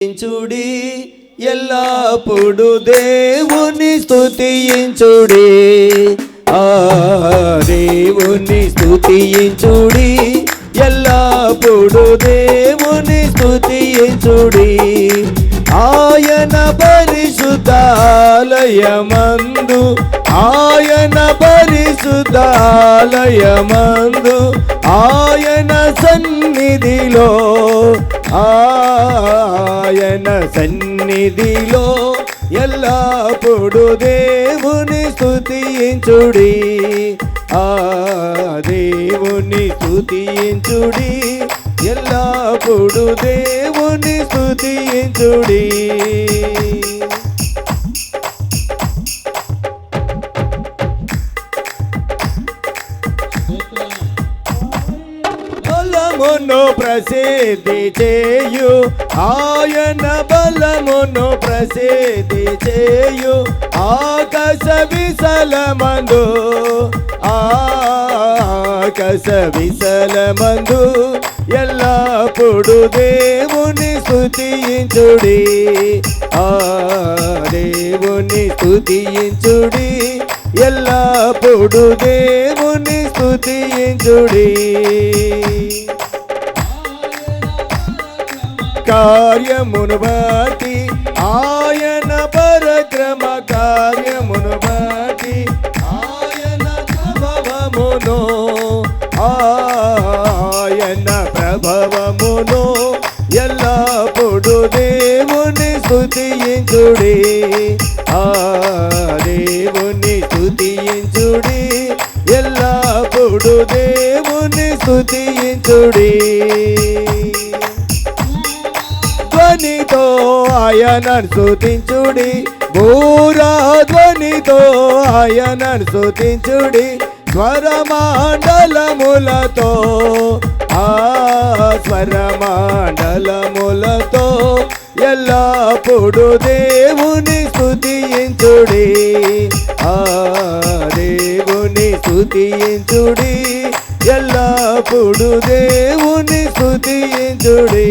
స్తుతించుడి ఎల్లప్పుడు దేవుని స్తుతించుడి దేవుని స్తుతించుడి ఎల్లప్పుడు దేవుని స్తుతించుడి ఆయన పరిశుద్ధాలయమందు ఆయన సన్నిధిలో ఎల్లప్పుడు దేవుని స్తుతించుడి దేవుని స్తుతించుడి ఎల్లప్పుడు దేవుని స్తుతించుడి బలమును ప్రసిద్ధి చేయు ఆయన బలమును ప్రసిద్ధి చేయు ఆకాశ విశలమందు ఎల్లప్పుడు దేవుని స్తుతించుడి దేవుని స్తుతించుడి ఎల్లప్పుడు దేవుని స్తుతించుడి కార్యమును బట్టి ఆయన పరక్రమ కార్యమును బట్టి ఆయన ప్రభవమును ఎల్లప్పుడు దేవుని స్తుతించుడి దేవుని స్తుతించుడి ఎల్లప్పుడు దేవుని స్తుతించుడి ధ్వనితో ఆయనను స్తుతించుడి భూరాధ్వనితో ఆయనను స్తుతించుడి స్వరమండలములతో స్వరమండలములతో ఎల్లప్పుడు దేవుని స్తుతించుడి దేవుని స్తుతించుడి ఎల్లప్పుడు దేవుని స్తుతించుడి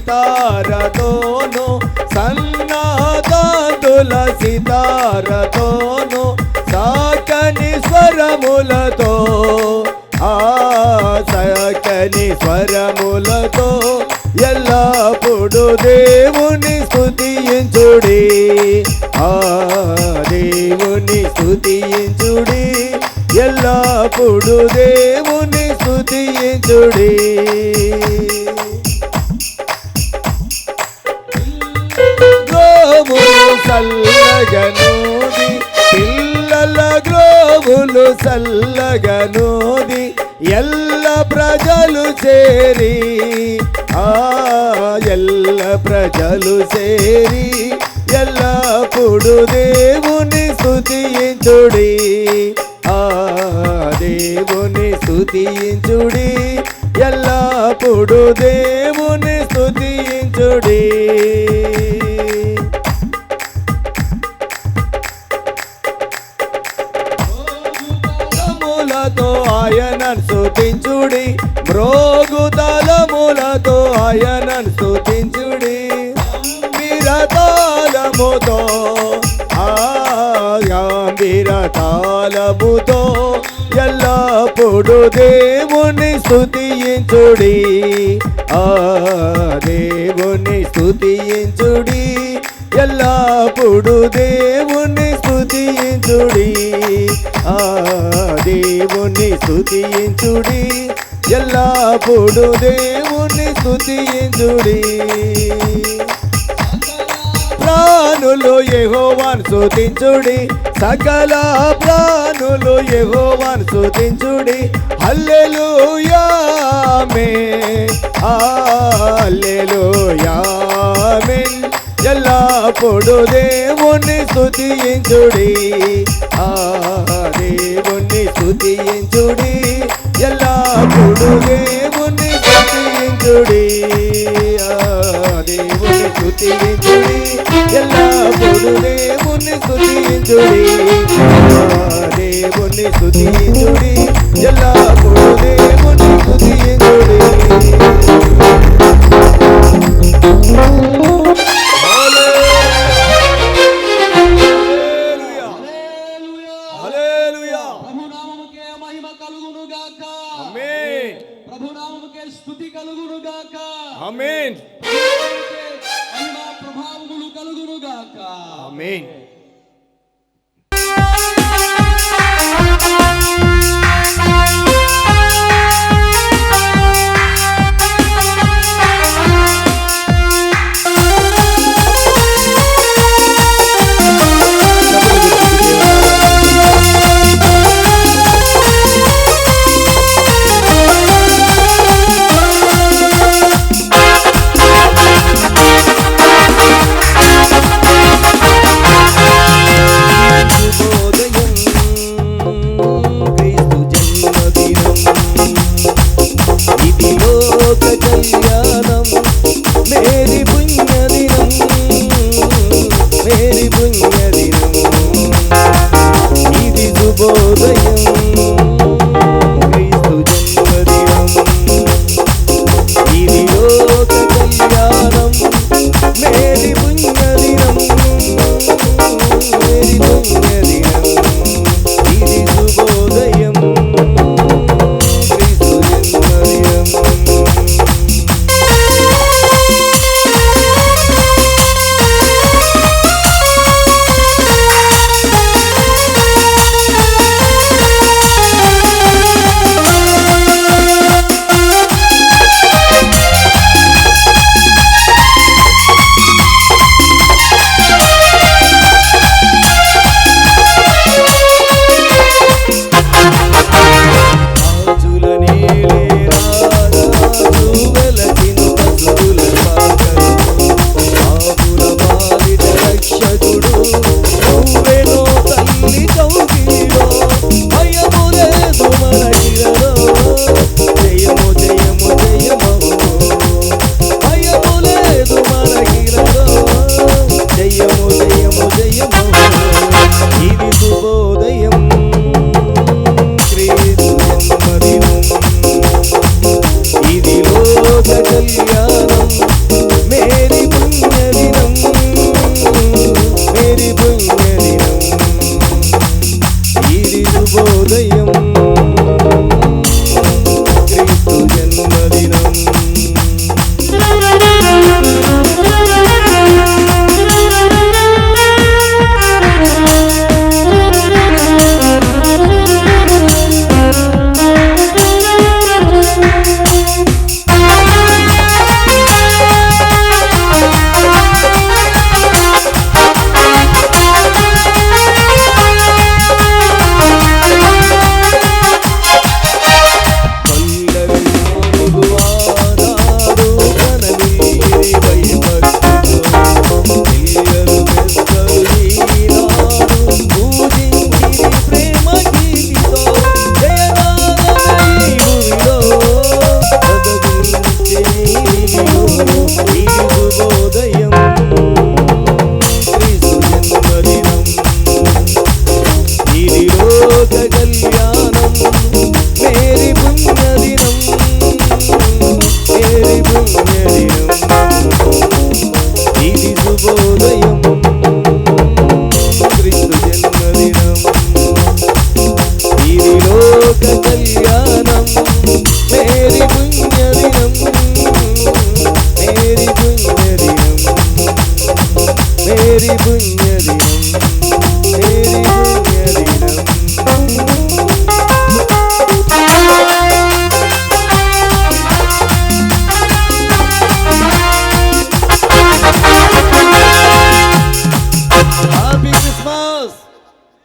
సితారతోను సన్నాదాతుల సితారతోను సాకని స్వరములతో సాకని స్వరములతో ఎల్లప్పుడు దేవుని స్తుతించుడి దేవుని స్తుతించుడి ఎల్లప్పుడు దేవుని స్తుతించుడి చల్లగనోది పిల్లల గ్రోవులు చల్లగనోది ఎల్ల ప్రజలు చేరి ఎల్లప్పుడు దేవుని స్తుతించుడి దేవుని స్తుతించుడి ఎల్లప్పుడు దేవుని స్తుతించుడి ఆయనను స్తుతించుడి మ్రోగుతాళములతో ఆయనను స్తుతించుడి గంభీరతాళముతో ఎల్లప్పుడు దేవుని స్తుతించుడి దేవుని స్తుతించుడి ఎల్లప్పుడు దేవుని స్తుతించుడి దేవుని స్తుతించుడి ఎల్లప్పుడు దేవుని స్తుతించుడి ప్రాణులు యెహోవాను స్తుతించుడి సకల ప్రాణులు యెహోవాను స్తుతించుడి హల్లెలూయా ఆమేన్ హల్లెలూయా ఆమేన్ ఎల్లప్పుడు దేవుని స్తుతించుడి దేవుని స్తుతించుడి ఎల్లప్పుడు దేవుని స్తుతించుడి దేవుని స్తుతించుడి ఎల్లప్పుడు దేవుని స్తుతించుడి దేవుని స్తుతించుడి ఎల్లప్పుడు దేవుని స్తుతించుడి హల్లెలూయా ప్రభునామముకే మహిమ కలుగును గాక ఆమేన్ ప్రభునామముకే స్తుతి కలుగును గాక ఆమేన్ మహిమ ప్రభావములు కలుగును గాక ఆమేన్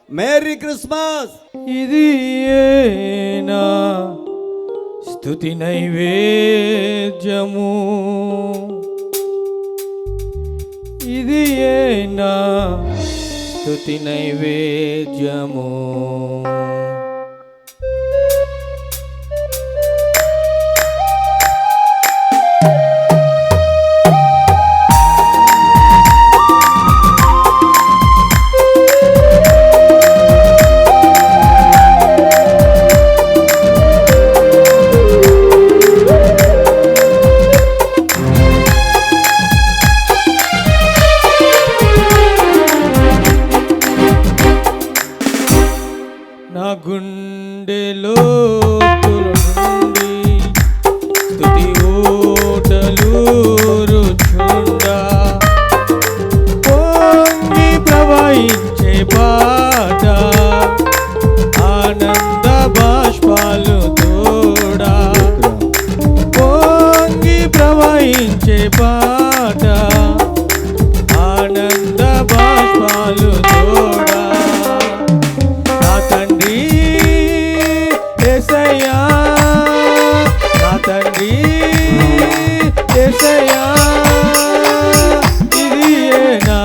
మేరీ క్రిస్మస్. ఇది ఏనా స్తుతి నైవేద్యము, ఇది ఏనా స్తుతి నైవేద్యము. నా గుండెలో నుండి స్తుతి ఊటలు రుచుండా పొంగి ప్రవహించే పాట ఆనంద బాష్పాలు తోడా పొంగి ప్రవహించే పాట ఆనంద బాష్పాలు తోడా నా తండ్రి యేసయ్యా నా తండ్రి యేసయ్యా ఇది ఏనా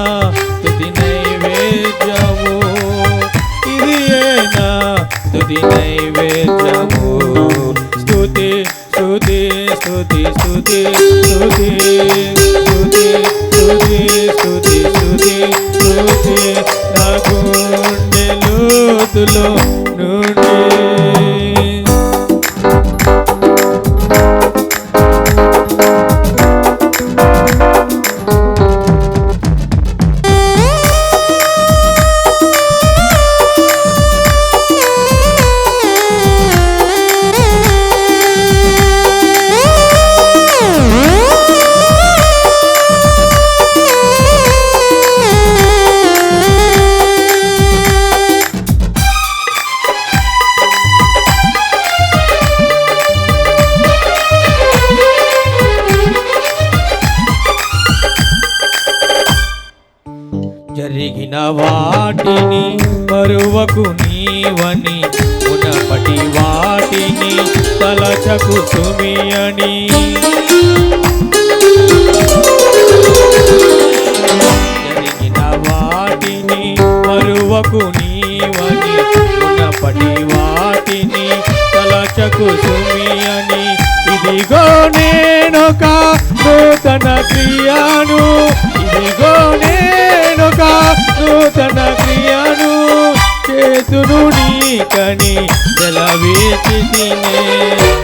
స్తుతి నైవేద్యము ఇది ఏనా స్తుతి నైవేద్యము స్తుతి స్తుతి స్తుతి స్తుతి స్తుతి స్తుతి స్తుతి స్తుతి స్తుతి స్తుతి నా గుండె లోతులో నుండి జరిగిన వాటిని మరువకు నీవని మునపటి వాటిని తలచకు సుమి అని జరిగిన వాటిని మరువకు నీవని మునపటి వాటిని తలచకు సుమి అని ఇదిగో నేనొక నూతన క్రియను ఇదిగో నేనొక నూతన క్రియను చేతును నీకని సెలవిచ్చితినే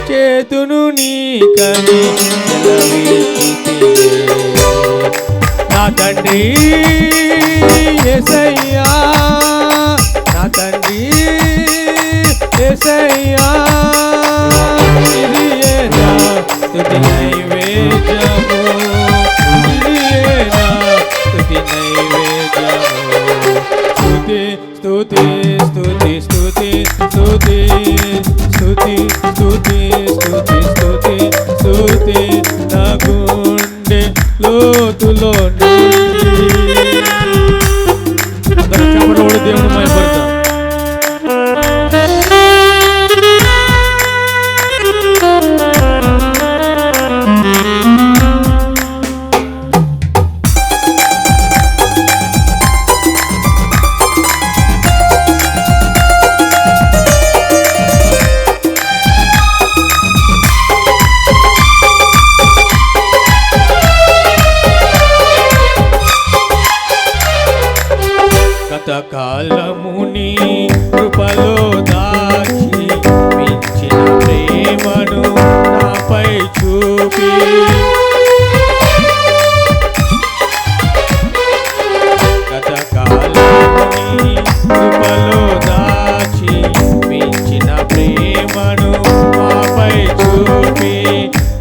చేతును నీకని సెలవిచ్చితినే నా తండ్రి యేసయ్యా నా తండ్రి యేసయ్యా ఇది ఏనా స్తుతి నైవేద్యము ఇది ఏనా స్తుతి నైవేద్యము స్తుతి స్తుతి స్తుతి స్తుతి స్తుతి స్తుతి స్తుతి స్తుతి స్తుతి స్తుతి నా గుండె లోతులో అందరూ చప్పట్లు దేవుని మహిమపడతాం. కాలముని కృపలో దాచి మించిన ప్రేమను నాపై చూపి కాలముని కృపలో దాచి మించిన ప్రేమను నాపై చూపి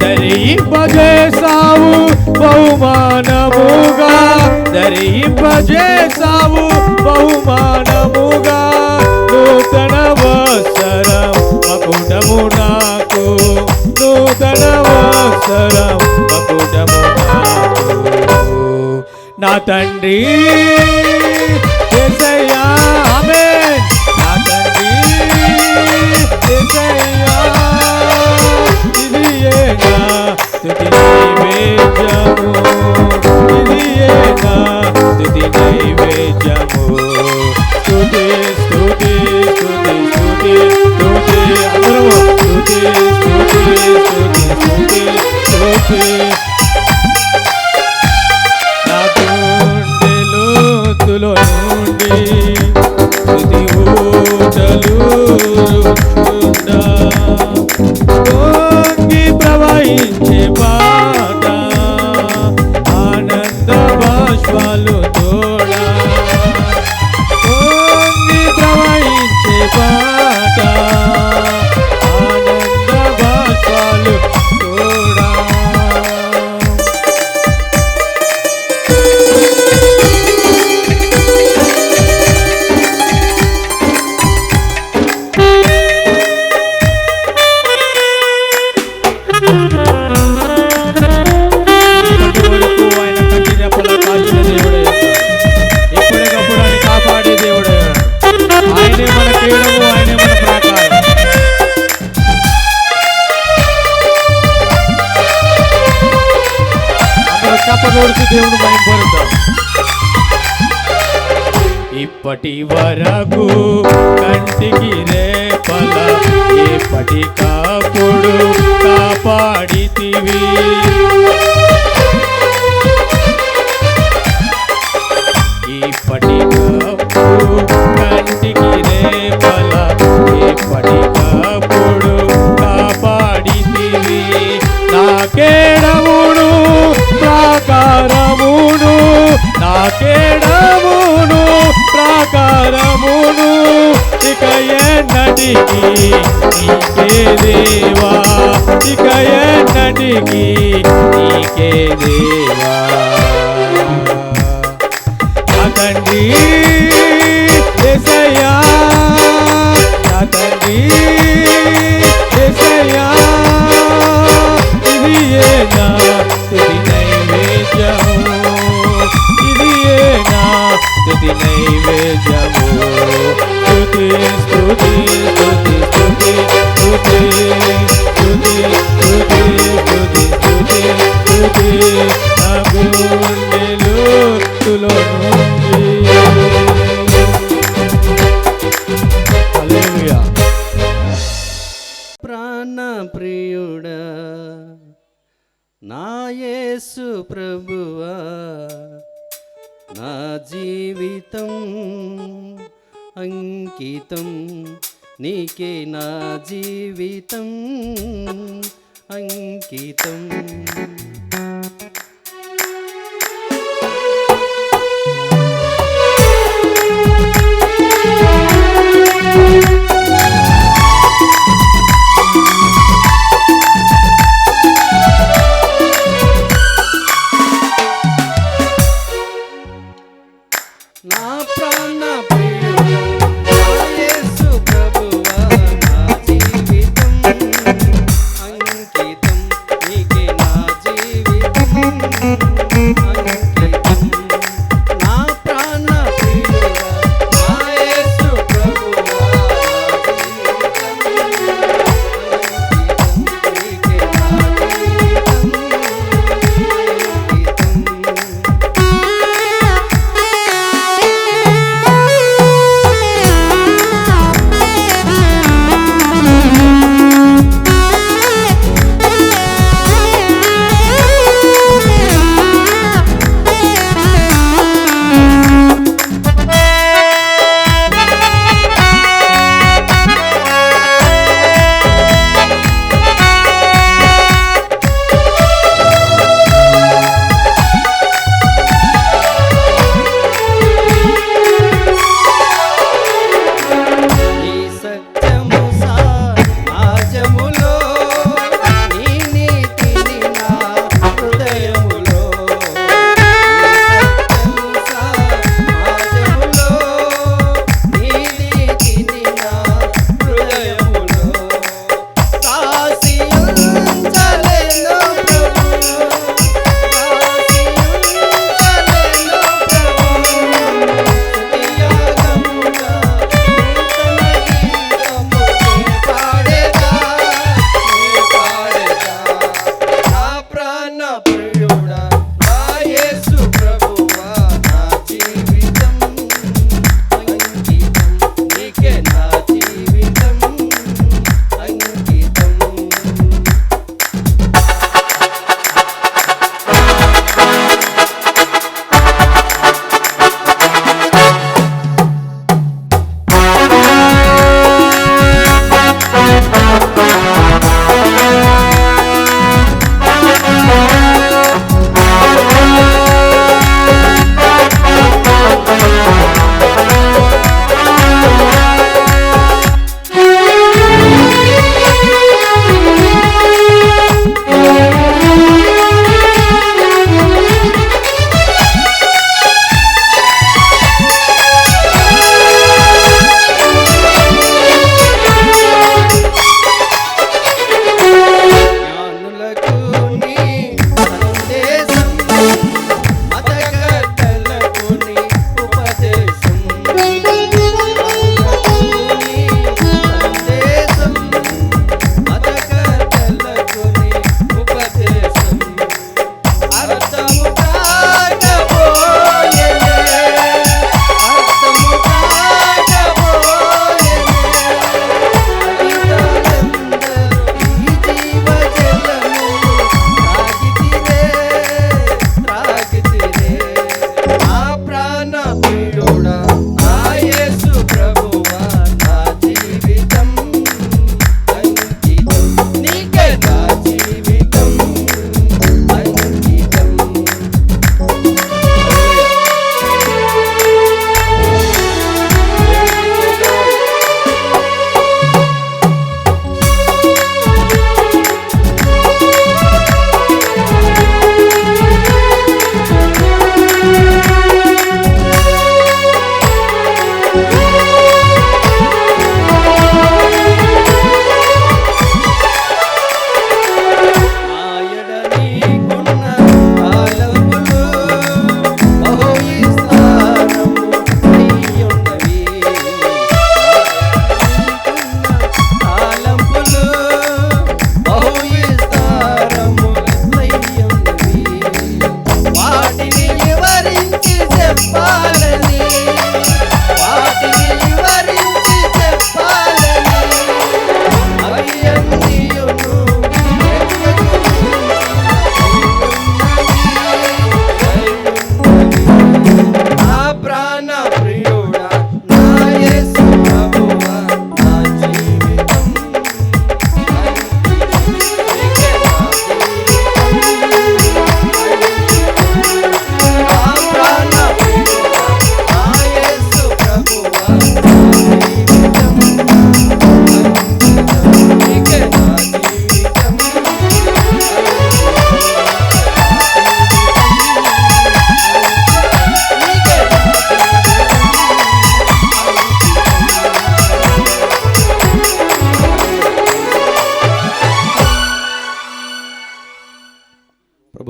ధరింపజేసావు బహుమానముగా ధరింపజేసావు బహుమానముగా నూతన వత్సరం మకుటము నాకు నూతన వత్సరం మకుటము నాకు నా తండ్రి యేసయ్యా ఆమేన్ నా తండ్రి యేసయ్యా ఇది ఏనా స్తుతి నైవేద్యము ఇది ఏనా స్తుతి నైవేద్యము స్తుతి స్తుతి స్తుతి స్తుతి స్తుతి అందరూ స్తుతి స్తుతి స్తుతి స్తుతి స్తుతి నా గుండె లోతులో నుండి స్తుతి ఊటలు రుచుండా పొంగి ప్రవహించే పాట ఆనంద బాష్పాలు తోడా పొంగి ప్రవహించే పాట దేవుని మహిమపరుద్దాం. ఇప్పటి వరకు కంటికి రేపల ఎప్పటికప్పుడు కాపాడితివి. ఇప్పటికప్పుడు కంటికి రేపల ఎప్పటికప్పుడు కాపాడితివి. నాకేడమును ప్రాకారమును, నాకేడమును ప్రాకారమును, ఇక ఎన్నటికి నీకే దేవా, ఇక ఎన్నటికి నీకే దేవా. నా తండ్రి యేసయ్యా, నా తండ్రి యేసయ్యా, ఇది నా స్తుతి నైవేద్యము, ఇది నా స్తుతి నైవేద్యము. స్తుతి స్తుతి స్తుతి స్తుతి స్తుతి స్తుతి స్తుతి స్తుతి స్తుతి స్తుతి నా గుండెలో తులో నుండి. హల్లెలూయా. ప్రాణ ప్రియుడా నా యేసు ప్రభువా, నా జీవితం అంకితం నీకే, నా జీవితం అంకితం. నా ప్రాణ ప్రియుడా నా యేసు ప్రభువా, నా జీవితం అంకితం నీకే, నా జీవితం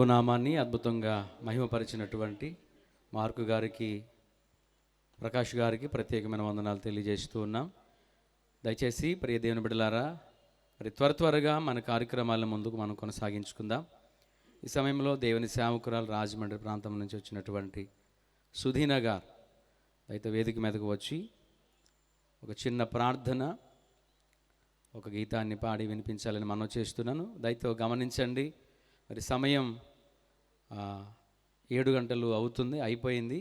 ప్రభునామాన్ని అద్భుతంగా మహిమపరిచినటువంటి మార్కు గారికి, ప్రకాష్ గారికి ప్రత్యేకమైన వందనాలు తెలియజేస్తూ ఉన్నాం. దయచేసి ప్రియ దేవుని బిడ్డలారా, మరి త్వరగా మన కార్యక్రమాల ముందుకు మనం కొనసాగించుకుందాం. ఈ సమయంలో దేవుని సేవకురాలు రాజమండ్రి ప్రాంతం నుంచి వచ్చినటువంటి సుధీన గారు అయితే వేదిక మీదకు వచ్చి ఒక చిన్న ప్రార్థన, ఒక గీతాన్ని పాడి వినిపించాలని మనం చేస్తున్నాను. దయతో గమనించండి. మరి సమయం 7 గంటలు అవుతుంది, అయిపోయింది.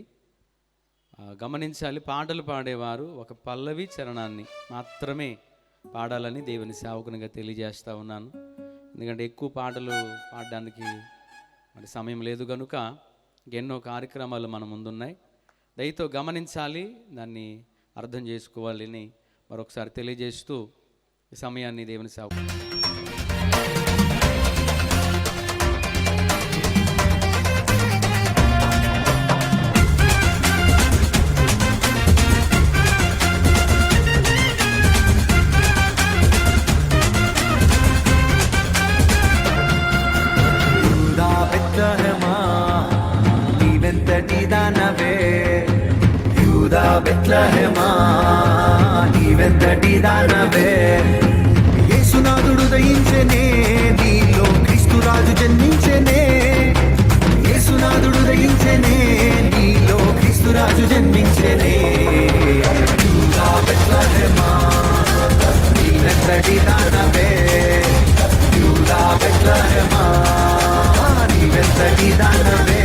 గమనించాలి. పాటలు పాడేవారు ఒక పల్లవి చరణాన్ని మాత్రమే పాడాలని దేవుని సేవకునిగా తెలియజేస్తూ ఉన్నాను. ఎందుకంటే ఎక్కువ పాటలు పాడడానికి మరి సమయం లేదు కనుక ఎన్నో కార్యక్రమాలు మన ముందున్నాయి. దయతో గమనించాలి, దాన్ని అర్థం చేసుకోవాలని మరొకసారి తెలియజేస్తూ ఈ సమయాన్ని దేవుని సేవకు బెత్లెహేమా నీవెంతటి దానవే, యేసునాథుడు దయించెనే, నీలో క్రీస్తు రాజు జన్మించెనే. యేసునాథుడు దయించెనే, నీలో క్రీస్తు రాజు జన్మించెనే. యూదా బెత్లెహేమా నీవెంతటి దానవే, యూదా బెత్లెహేమా నీవెంతటి దానవే.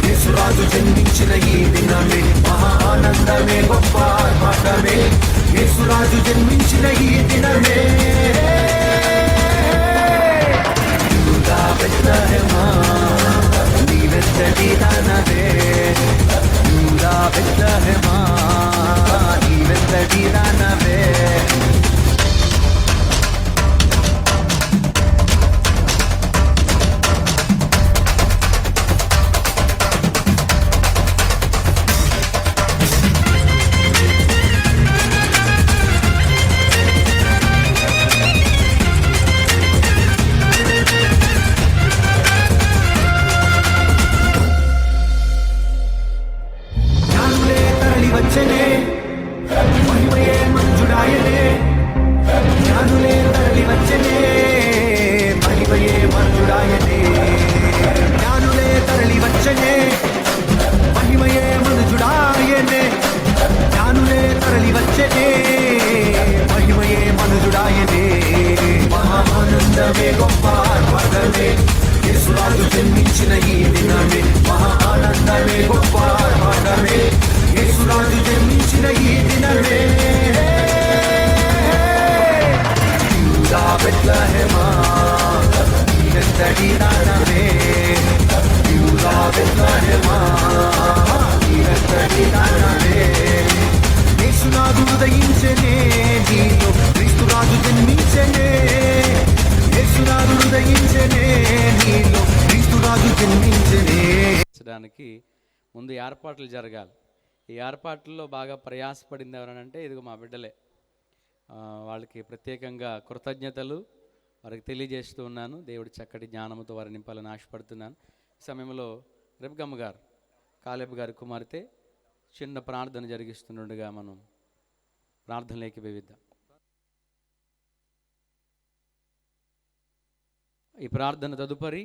యేసురాజు జన్మించిన ఈ దినమే మహా ఆనందమే, గొప్ప ఆర్భాటమే. యేసురాజు జన్మించిన ఈ దినమే. యూదా బెత్లెహేమా నీవెంతటి దానవే, యూదా బెత్లెహేమా నీవెంతటి దానవే. మహిమయే మంజుడాయనే, జ్ఞానులే తరలి వచ్చనే, మహిమయే మంజుడాయనే. జ్ఞానులే తరలి వచ్చనే, మహిమయే మంజుడాయనే. జ్ఞానులే తరలి వచ్చనే, మహిమయే మంజుడాయనే. మహానందమే, గొప్ప ఆర్భాటమే. యేసురాజు జన్మించిన ఈ దినమే మహా ఆనందమే, గొప్ప ఆర్భాటమే. యేసురాజు జన్మించిన ఈ దినమే. యూదా బెత్లెహేమా నీవెంతటి దానవే, యూదా బెత్లెహేమా నీవెంతటి దానవే. యేసునాథుడు దయించెనే, నీలో క్రీస్తు రాజు జన్మించెనే. యేసునాథుడు దయించెనే, నీలో క్రీస్తు రాజు జన్మించెనే. ముందు ఏర్పాట్లు జరగాలి. ఈ ఏర్పాట్లలో బాగా ప్రయాసపడింది ఎవరనంటే ఇదిగో మా బిడ్డలే. వాళ్ళకి ప్రత్యేకంగా కృతజ్ఞతలు వారికి తెలియజేస్తూ ఉన్నాను. దేవుడి చక్కటి జ్ఞానంతో వారిని నింపాలని ఆశపడుతున్నాను. ఈ సమయంలో రెబ్గమ్మ గారు, కాలేబ్ గారి కుమార్తె చిన్న ప్రార్థన జరిగిస్తుండగా మనం ప్రార్థనలోకి వివిద్దాం. ఈ ప్రార్థన తదుపరి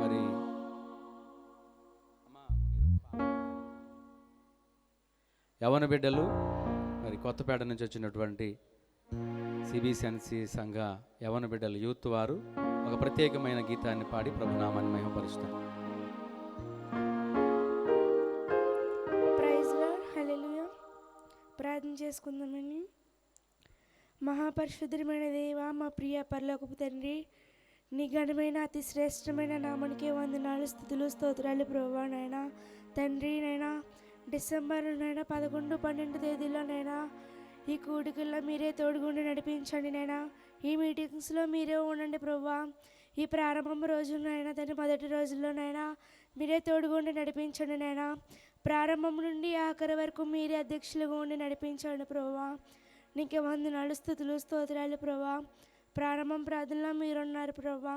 మరి యవన బిడ్డలు మరి కొత్తపేట నుంచి వచ్చినటువంటి సిబిసిఎన్సి సంఘ యవన బిడ్డలు యూత్ వారు ఒక ప్రత్యేకమైన గీతాన్ని పాడి ప్రభునామాన్ని మహిమపరుస్తారు. ప్రైజ్ లార్డ్, హల్లెలూయా. ప్రార్థన చేసుకుందామని. మహాపరిశుద్ధమైన దేవ, మా ప్రియ పరలోకపు తండ్రి, నీ ఘనమైన అతి శ్రేష్టమైన నామానికే వందనాలు, స్తుతులు, స్తోత్రాలు ప్రభువా. నాయనా తండ్రి, నైనా డిసెంబర్ 11, 12 తేదీలోనైనా ఈ కూడికల్లో మీరే తోడుగుండి నడిపించండి నైనా. ఈ మీటింగ్స్లో మీరే ఉండండి ప్రభువా. ఈ ప్రారంభం రోజునైనా తండ్రి, మొదటి రోజుల్లోనైనా మీరే తోడుగుండి నడిపించండి నైనా. ప్రారంభం నుండి ఆఖరి వరకు మీరే అధ్యక్షులుగా ఉండి నడిపించండి ప్రభువా. నీకే వందనాలు, స్తుతులు, స్తోత్రాలు ప్రభువా. ప్రారంభం ప్రార్థనలో మీరున్నారు ప్రభువా,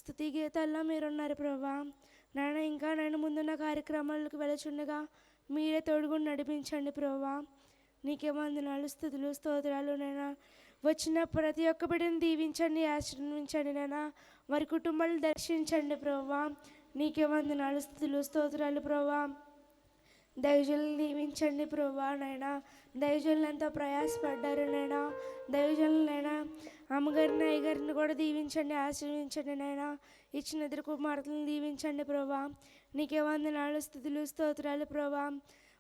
స్తుతి గీతాల్లో మీరున్నారు ప్రభువా. నాయన ఇంకా నేను ముందున్న కార్యక్రమాలకు వెళుచుండగా మీరే తోడుగుండి నడిపించండి ప్రభువా. నీకే వందనాలు, స్తుతులు, స్తోత్రాలు నైనా. వచ్చిన ప్రతి ఒక్క బిడ్డను దీవించండి, ఆశీర్వదించండి నైనా. వారి కుటుంబాలను దర్శించండి ప్రభువా. నీకే వందనాలు, స్తుతులు, స్తోత్రాలు ప్రభువా. దైవజనులను దీవించండి ప్రభువా. నైనా దైవజనులు ఎంతో ప్రయాసపడ్డారు నైనా. దైవజనులైనా అమ్మగారిని, అయ్యగారిని కూడా దీవించండి, ఆశీర్వదించండి నైనా. ఇచ్చిన ఇద్దరు కుమార్తెలను దీవించండి ప్రభువా. నీకే వందనాలు, స్తుతులు, స్తోత్రాలు ప్రభువా.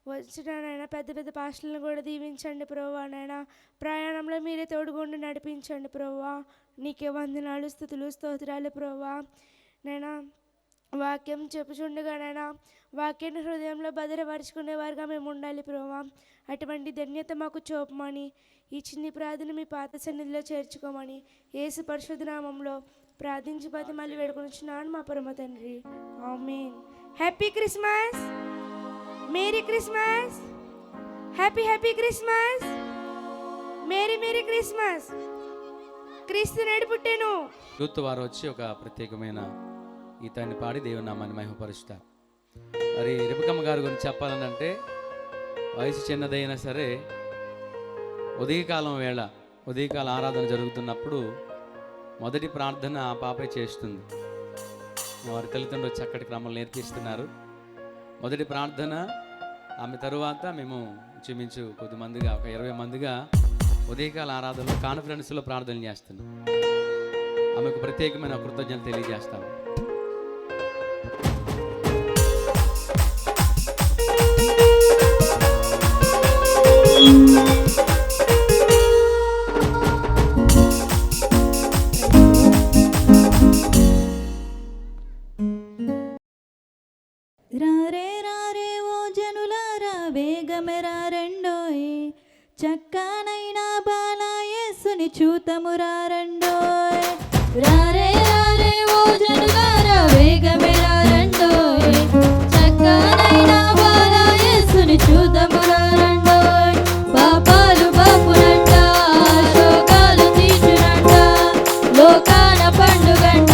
వచ్చిన నైనా పెద్ద పెద్ద పాస్టర్లను కూడా దీవించండి ప్రభువా. నైనా ప్రయాణంలో మీరే తోడుగుండి నడిపించండి ప్రభువా. నీకే వందనాలు, స్తుతులు, స్తోత్రాలు ప్రభువా. నైనా వాక్యం చెప్పుచుండగా నైనా వాక్యాన్ని హృదయంలో భద్రపరుచుకునేవారుగా మేము ఉండాలి ప్రభువా. అటువంటి ధన్యత మాకు చూపమని, ఈ చిన్ని ప్రార్థన మీ పాత సన్నిధిలో చేర్చుకోమని యేసు పరిశుద్ధ నామంలో ప్రార్థించి మళ్ళీ వేడుకొనిచున్నాను మా పరమ తండ్రి, ఆమేన్. Happy Christmas, merry Christmas, happy happy Christmas, merry merry Christmas. క్రీస్తు నేడు పుట్టెను. యూత్ వారు వచ్చి ఒక ప్రత్యేకమైన గీతాన్ని పాడి దేవుని నామాన్ని మహిమపరుస్తారు. మరి రిబకమ్మ గారి గురించి చెప్పాలనంటే వయసు చిన్నదైనా సరే ఉదయకాలం వేళ ఉదయకాల ఆరాధన జరుగుతున్నప్పుడు మొదటి ప్రార్థన ఆ పాపే చేస్తుంది. వారి తల్లిదండ్రులు చక్కటి క్రమంలో నేర్పిస్తున్నారు. మొదటి ప్రార్థన ఆమె తరువాత మేము ఇంచుమించు కొద్దిమందిగా ఒక 20 మందిగా ఉదయకాల ఆరాధనలో కాన్ఫరెన్స్లో ప్రార్థనలు చేస్తున్నాం. ఆమెకు ప్రత్యేకమైన కృతజ్ఞతలు తెలియజేస్తాము. రారే రారే ఓ జనులారా, వేగమెరా రెండోయ్, చక్కనైనా బాలయేసుని చూతమురా రెండోయ్. రారే రారే ఓ జనులారా, వేగమెరా రెండోయ్, చక్కనైనా బాలయేసుని చూతమురా రెండోయ్. పాపాలు బాపునంట, శోకాలు తీర్చునంట, లోకాన పండుగంట.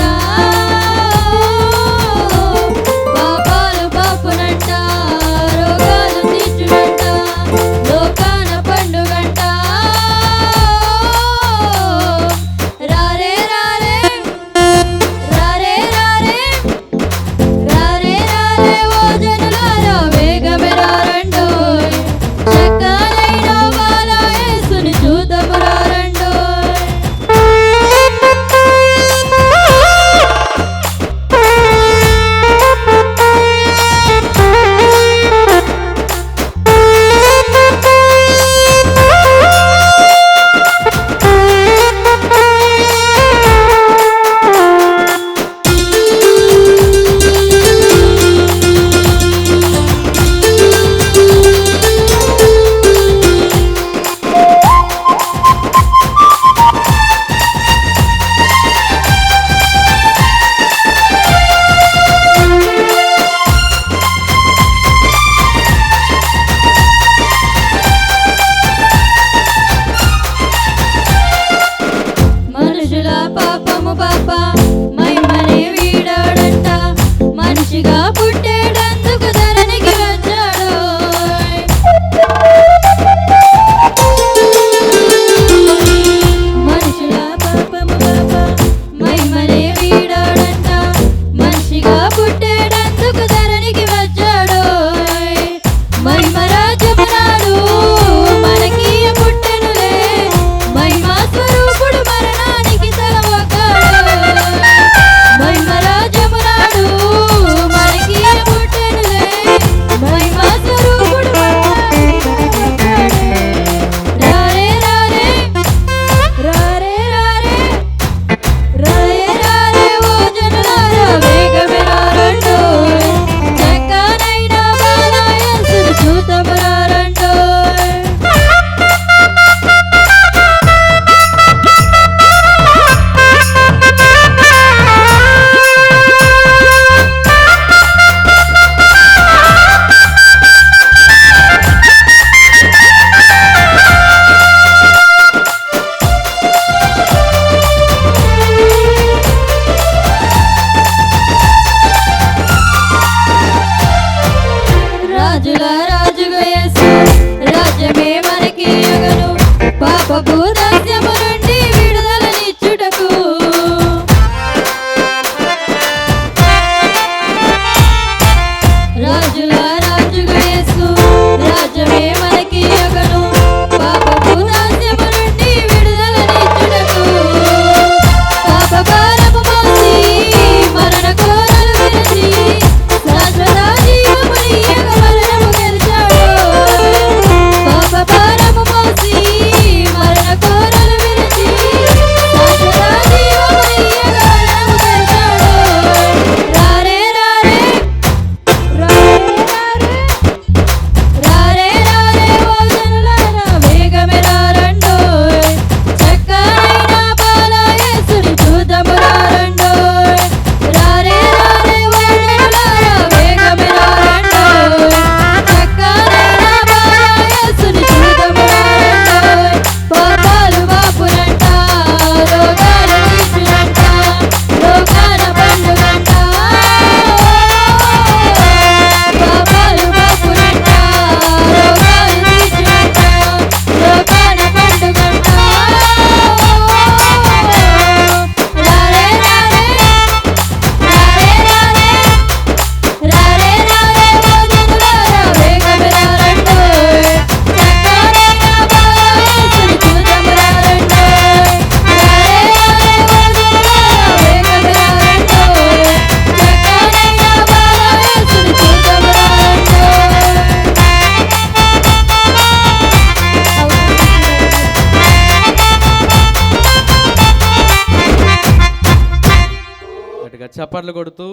చప్పట్లు కొడుతూ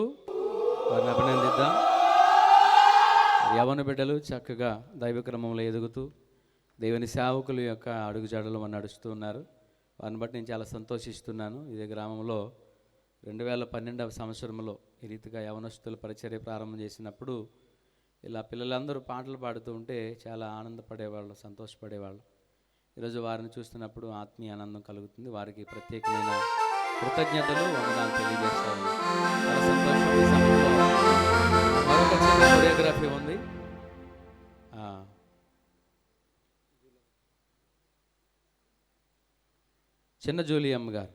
వారిని అభినందిద్దాం. యవన బిడ్డలు చక్కగా దైవక్రమంలో ఎదుగుతూ దేవుని సేవకుల యొక్క అడుగుజాడలు మనం నడుస్తూ ఉన్నారు. వారిని బట్టి నేను చాలా సంతోషిస్తున్నాను. ఇదే గ్రామంలో 2012వ సంవత్సరంలో ఈ రీతిగా యవనస్తుల పరిచర్య ప్రారంభం చేసినప్పుడు ఇలా పిల్లలందరూ పాటలు పాడుతూ ఉంటే చాలా ఆనందపడేవాళ్ళు, సంతోషపడేవాళ్ళు. ఈరోజు వారిని చూస్తున్నప్పుడు ఆత్మీయ ఆనందం కలుగుతుంది. వారికి ప్రత్యేకమైన కృతజ్ఞతలు, వందనాలు తెలియజేస్తాను. చాలా సంతోషం. ఈ సమయంలో మరొక చిన్న కొరియోగ్రఫీ ఉంది. చిన్న జూలియమ్మ గారు,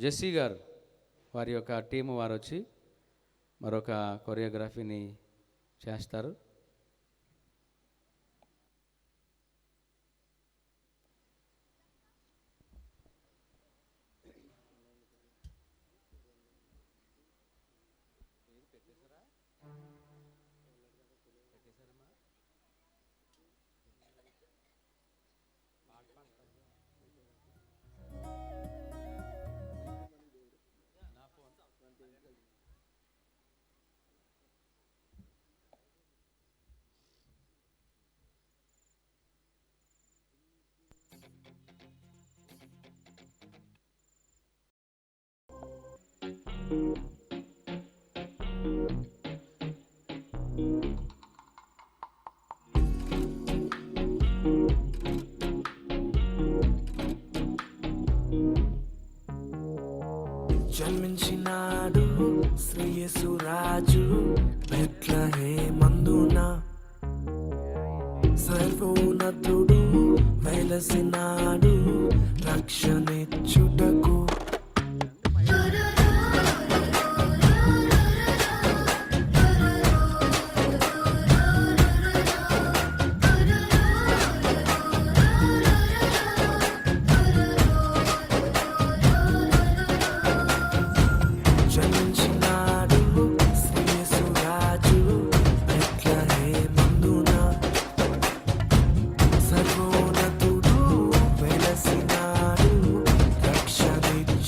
జెస్సీ గారు, వారి యొక్క టీము వారు వచ్చి మరొక కొరియోగ్రఫీని చేస్తారు. జన్మించినాడు శ్రీయేసురాజు బెత్లెహేమందున, సర్వోన్నతుడు వెలసినాడు రక్షణిచ్చుటకు. సర్వోన్నతుడు వెలసినాడు రక్షణిచ్చుటకు.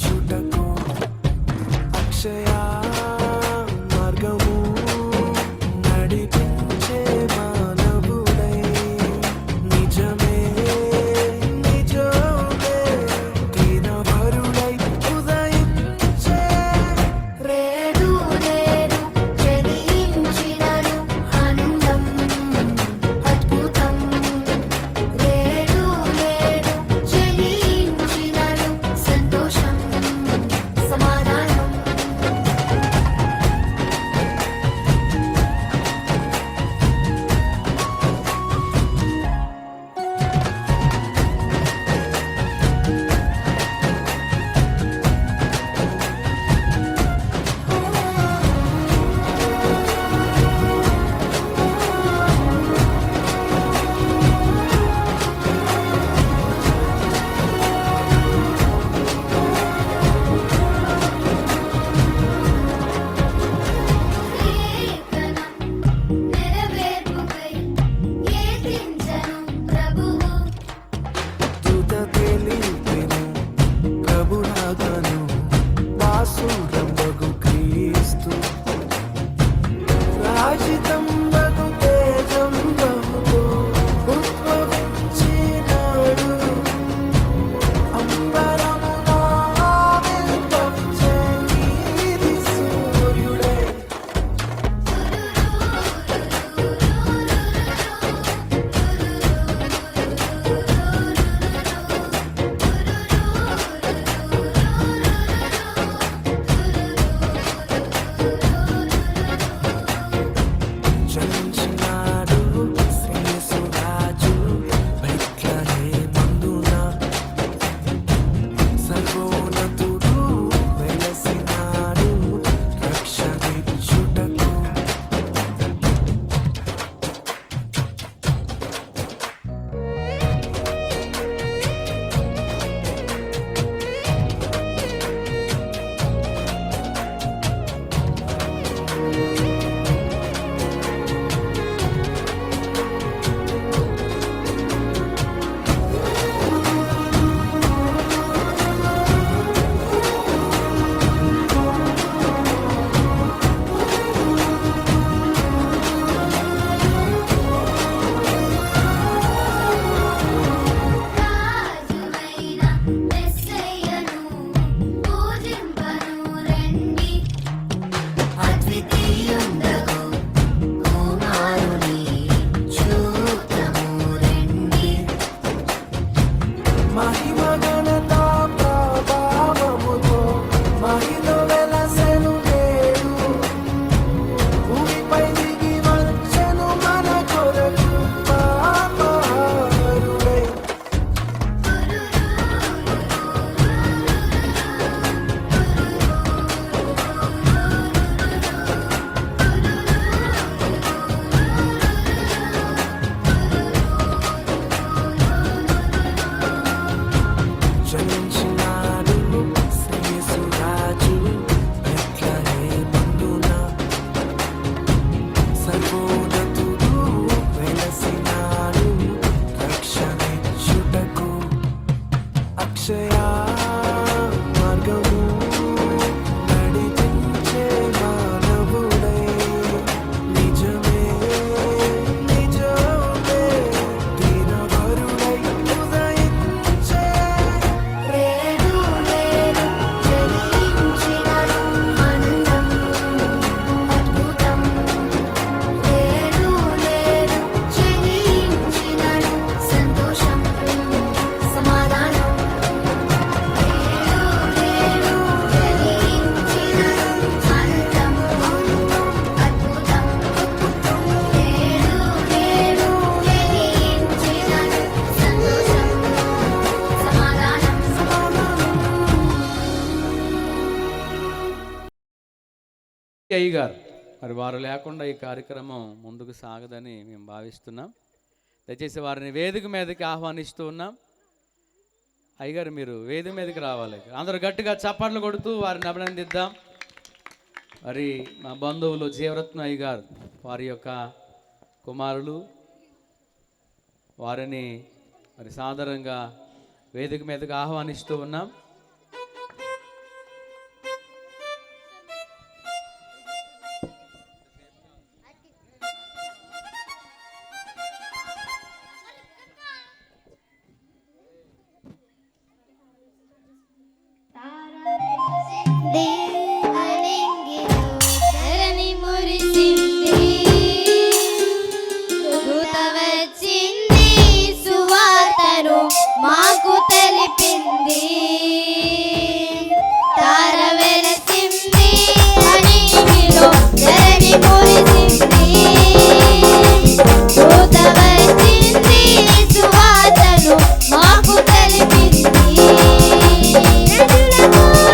అయ్యగారు మరి వారు లేకుండా ఈ కార్యక్రమం ముందుకు సాగదని మేము భావిస్తున్నాం. దయచేసి వారిని వేదిక మీదకి ఆహ్వానిస్తూ ఉన్నాం. అయ్యగారు మీరు వేదిక మీదకి రావాలి. అందరూ గట్టిగా చప్పట్లు కొడుతూ వారిని అభినందిద్దాం. మరి మా బంధువులు జీవరత్న అయ్యగారు వారి యొక్క కుమారులు, వారిని మరి సాధారణంగా వేదిక మీదకి ఆహ్వానిస్తూ ఉన్నాం. మాకు తెలిపింది తార వెలసింది అనిగిలో ధరణి మురిసింది దూత వచ్చింది సువార్తను మాకు తెలిపింది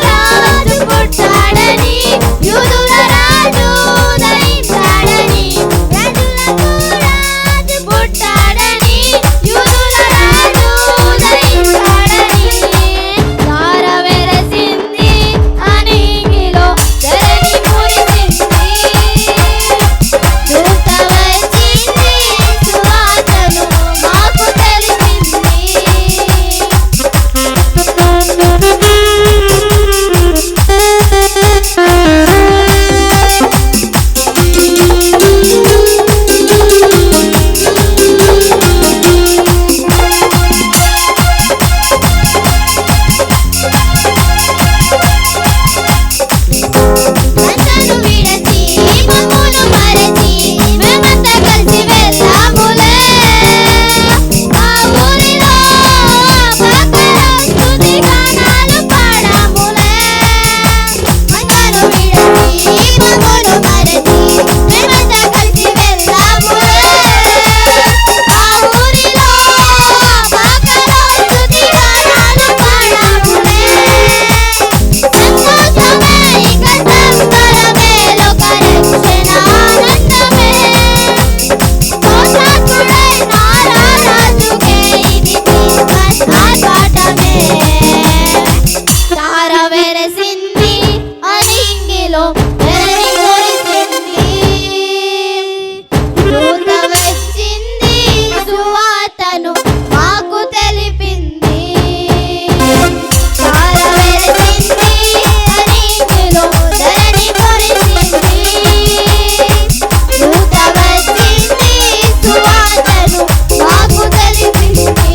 రాజు పుట్టాడని యూదుల రాజు ఉదయించాడని రాజులకు రాజు పుట్టాడని యూదుల రాజు తార వెరసింది అనిగిలో ధరణి మురిసింది దూత వచ్చింది సువార్తను మాకు తెలిపింది మంచను విడచి మమ్మును మరచి మేమంతా కలిసి వెళ్దాములే ఆ ఊరిలో భక్తుల స్తుతి గానాలు పాడాములే మంచను విడచి మమ్మును మరచి మేమంతా కలిసి వెళ్దాములే ఆ ఊరిలో భక్తుల స్తుతి గానాలు పాడాములే సంతోషమే ఇక సంబరమే లోక రక్షణ ఆనందమే మోసకుడైన రారాజుకే ఇది క్రిస్మస్ ఆర్భాటమే తార వెరసింది అనిగిలో ధరణి మురిసింది దూత వచ్చింది సువార్తను మాకు తెలిపింది తార వెరసింది అనిగిలో ధరణి మురిసింది దూత వచ్చింది సువార్తను మాకు తెలిపింది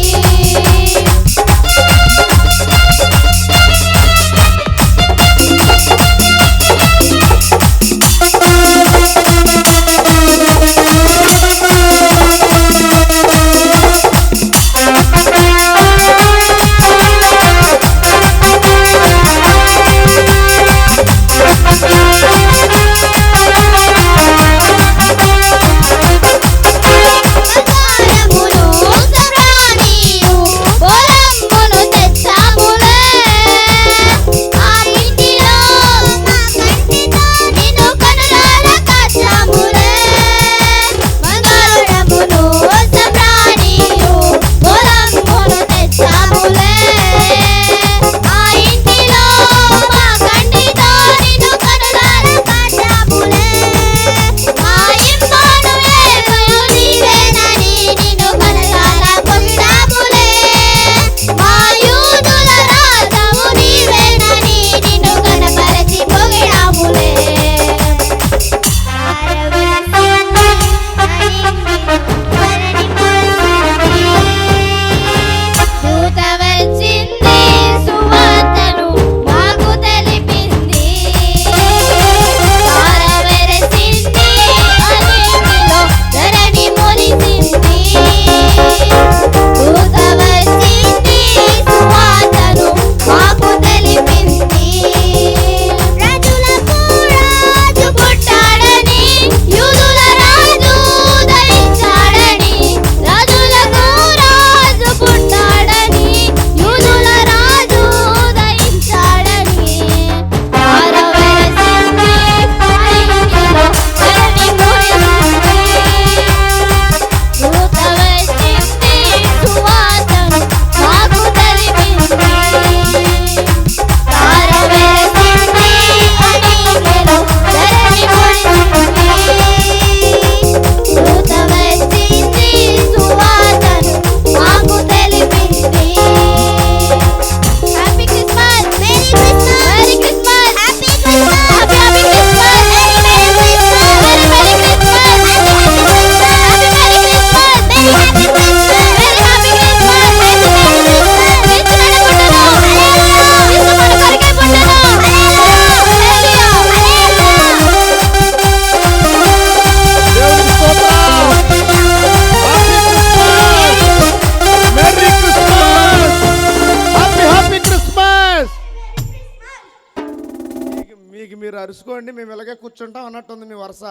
మీకు మీరు అరుచుకోండి, మేము ఇలాగే కూర్చుంటాం అన్నట్టుంది మీ వరుస.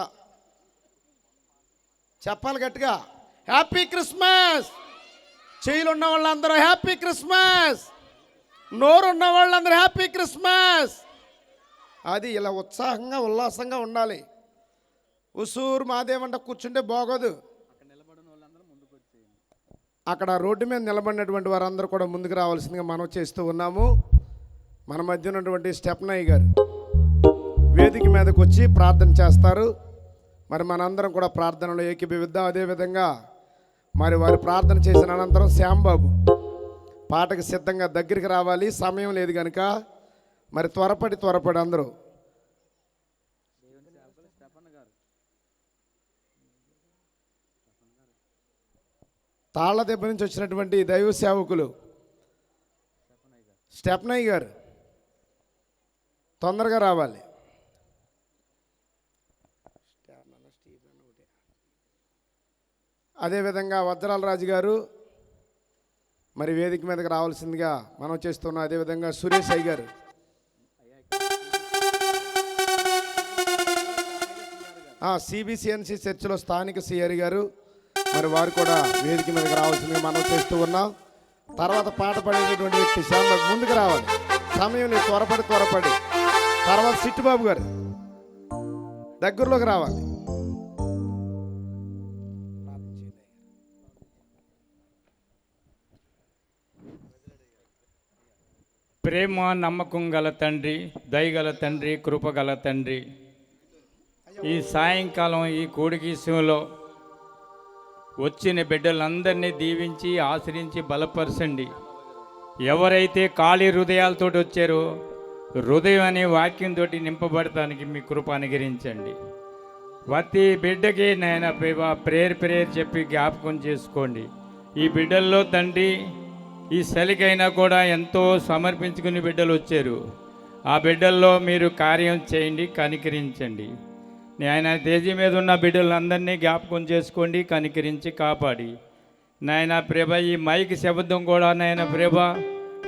చెప్పాలి గట్టిగా, హ్యాపీ క్రిస్మస్. చెయ్యిలు ఉన్న వాళ్ళందరూ హ్యాపీ క్రిస్మస్, నోరు ఉన్న వాళ్ళందరూ హ్యాపీ క్రిస్మస్. అది ఇలా ఉత్సాహంగా ఉల్లాసంగా ఉండాలి. ఉసూరు మాదేమంట కూర్చుంటే బాగోదు. అక్కడ రోడ్డు మీద నిలబడినటువంటి వారందరూ కూడా ముందుకు రావాల్సిందిగా మనం చేస్తూ ఉన్నాము. మన మధ్య ఉన్నటువంటి స్టెప్నయ్య గారు వేదిక మీదకి వచ్చి ప్రార్థన చేస్తారు. మరి మనందరం కూడా ప్రార్థనలో ఏకీభవిద్దాం. అదేవిధంగా మరి వారు ప్రార్థన చేసిన అనంతరం శ్యాంబాబు పాటకు సిద్ధంగా దగ్గరికి రావాలి. సమయం లేదు కనుక మరి త్వరపడి అందరూ తాళ్ల దెబ్బ నుంచి వచ్చినటువంటి దైవ సేవకులు స్టెప్నయ్య గారు తొందరగా రావాలి. అదేవిధంగా వజ్రాల రాజు గారు మరి వేదిక మీదకి రావాల్సిందిగా మనం చేస్తున్నాం. అదేవిధంగా సురేష్ అయ్య గారు, సిబిసిఎన్సి చర్చిలో స్థానిక సిఆర్ గారు మరి వారు కూడా వేదిక మీదకి రావాల్సిందిగా మనం చేస్తూ ఉన్నాం. తర్వాత పాట పాడేటటువంటి వ్యక్తి శ్యామబాబు ముందుకు రావాలి. సమయం లేదు, త్వరపడి. తర్వాత సిట్టుబాబు గారు దగ్గరలోకి రావాలి. ప్రేమ నమ్మకం గల తండ్రి, దయగల తండ్రి, కృపగల తండ్రి, ఈ సాయంకాలం ఈ కూడికీసంలో వచ్చిన బిడ్డలందరినీ దీవించి ఆశ్రయించి బలపరచండి. ఎవరైతే ఖాళీ హృదయాలతో వచ్చారో హృదయం అనే వాక్యంతో నింపబడటానికి మీ కృప అనుగ్రహించండి. ప్రతి బిడ్డకి నేను ప్రేయర్ చెప్పి జ్ఞాపకం చేసుకోండి. ఈ బిడ్డల్లో తండ్రి ఈ చలికైనా కూడా ఎంతో సమర్పించుకుని బిడ్డలు వచ్చారు. ఆ బిడ్డల్లో మీరు కార్యం చేయండి, కనికరించండి. నాయన తేజీ మీద ఉన్న బిడ్డలందరినీ జ్ఞాపకం చేసుకోండి, కనికరించి కాపాడి నాయన ప్రభ ఈ మైక్ శబ్దం కూడా నాయన ప్రభ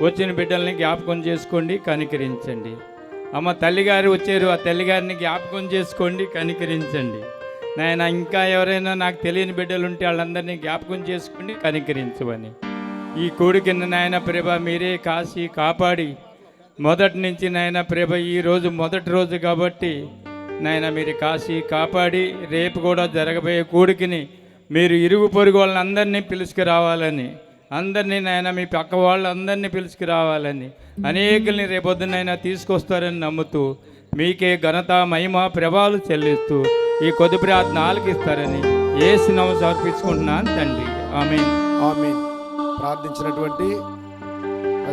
వచ్చిన బిడ్డల్ని జ్ఞాపకం చేసుకోండి, కనికరించండి. అమ్మ తల్లిగారు వచ్చారు, ఆ తల్లిగారిని జ్ఞాపకం చేసుకోండి, కనికరించండి. నాయన ఇంకా ఎవరైనా నాకు తెలియని బిడ్డలు ఉంటే వాళ్ళందరినీ జ్ఞాపకం చేసుకోండి, కనికరించమని ఈ కూడి కింద నాయన ప్రభ మీరే కాసి కాపాడి మొదటి నుంచి నాయన ప్రభ ఈరోజు మొదటి రోజు కాబట్టి నాయన మీరు కాసి కాపాడి రేపు కూడా జరగబోయే కూడికిని మీరు ఇరుగు పొరుగు వాళ్ళందరినీ పిలుచుకురావాలని, అందరినీ నాయన మీ పక్క వాళ్ళందరినీ పిలుచుకురావాలని, అనేకుల్ని రేపొద్దునైనా తీసుకొస్తారని నమ్ముతూ మీకే ఘనత మహిమ ప్రభావాలు చెల్లిస్తూ ఈ కొద్ది ప్రార్థన ఆలకిస్తారని యేసు నామమున సమర్పించుకుంటున్నాను తండ్రి. ఆమేన్. ఆమేన్. ప్రార్థించినటువంటి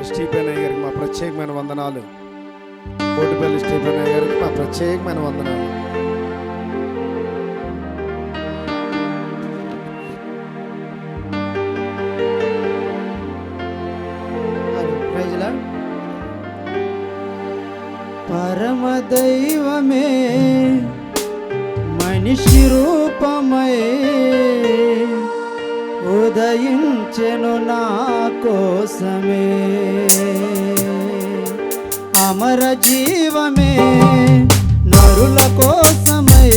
స్టీఫెన్ అయ్య గారికి మా ప్రత్యేకమైన వందనాలు. కోటిపల్లి స్టీఫెన్ అయ్య గారికి మా ప్రత్యేకమైన వందనాలు. పరమ దైవమే మనిషి రూపమై ఉదయించెను నా కోసమే, అమర జీవమే నరుల కోసమై